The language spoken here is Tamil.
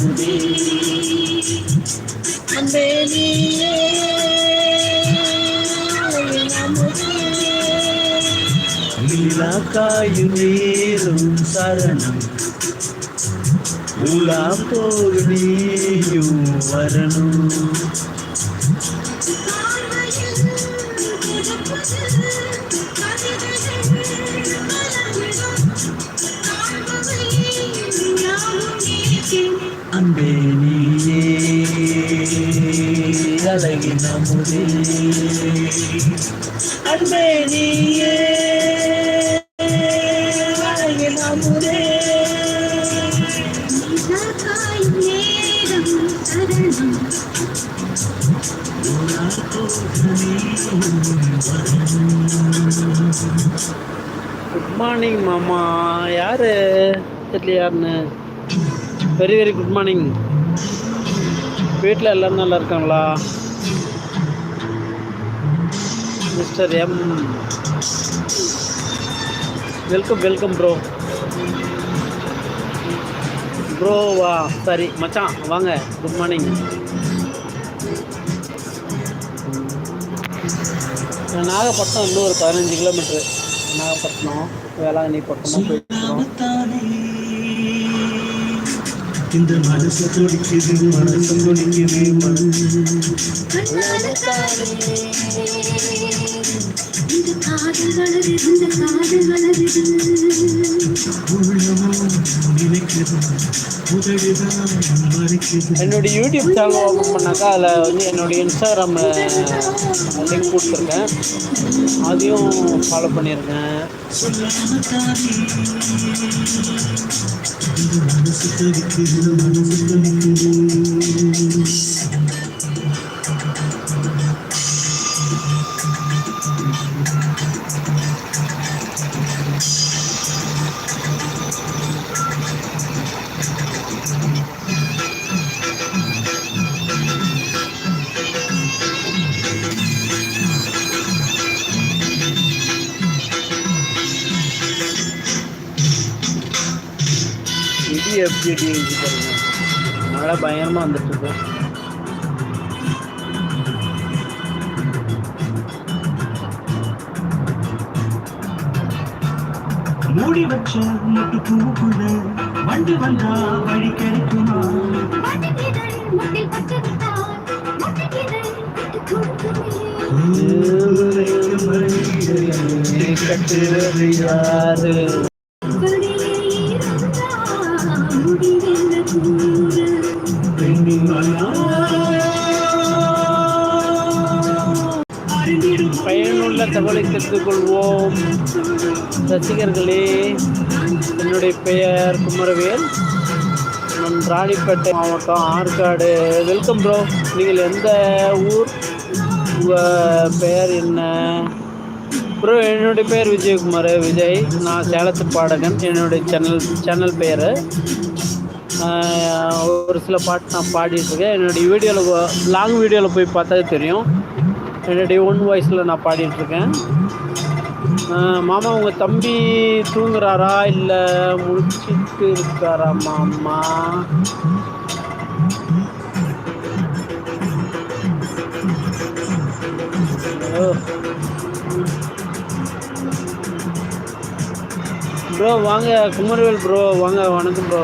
அன்பே நீயே காயும் நீரும் சரணம் உலா போல் நீயும் வரணும். அன்பே நீயே அழகின் அமுதே அன்பே நீயே அழகின் அமுதே குட் மார்னிங் மாமா. யாரு தெரியல யாருன்னு. Very very good morning. வீட்டில் எல்லோரும் நல்லா இருக்காங்களா? Mister M welcome welcome bro. ப்ரோவா? சரி மச்சான் வாங்க. Good morning. நாகப்பட்டினம் இன்னும் ஒரு 15 கிலோமீட்ரு. நாகப்பட்டினம் வேளாங்கண்ணி பக்கமாக போயிட்டுருக்கோம். இந்த மனசு துடிக்குது மனசு துடிக்குது என்னுடைய யூடியூப் சேனல் ஓப்பன் பண்ணாக்கா அதில் வந்து என்னுடைய இன்ஸ்டாகிராம் லிங்க் கொடுத்துருக்கேன். அதையும் ஃபாலோ பண்ணியிருக்கேன். இடி எப்படி பாருங்க, மழை பயங்கரமாக வந்துட்டுருக்கு. மூடி வச்ச முட்டு பூவுக்குள்ள வண்டி வந்தா வழி கிடைக்குமா? கட்டுறது யாரு? பயனுள்ள தகவலை தெரிந்து கொள்வோம். ரசிகர்களே, என்னுடைய பெயர் குமரவேல். நான் ராணிப்பேட்டை மாவட்டம், ஆற்காடு. Welcome bro. நீங்கள் எந்த ஊர்? உங்கள் பெயர் என்ன ப்ரோ? என்னுடைய பெயர் விஜயகுமார், விஜய். நான் சேலத்து பாடகன். என்னுடைய சேனல் பெயர். ஒரு சில பாட்டு நான் பாடிட்டுருக்கேன். என்னுடைய வீடியோவில், லாங் வீடியோவில் போய் பார்த்தா தெரியும். என்னுடைய ஓன் வாய்ஸில் நான் பாடிட்டுருக்கேன். மாமா, உங்கள் தம்பி தூங்குறாரா இல்லை முடிச்சிட்டு இருக்காரா மாமா? ப்ரோ வாங்க. குமரவேல் ப்ரோ வாங்க. வணக்கம் ப்ரோ.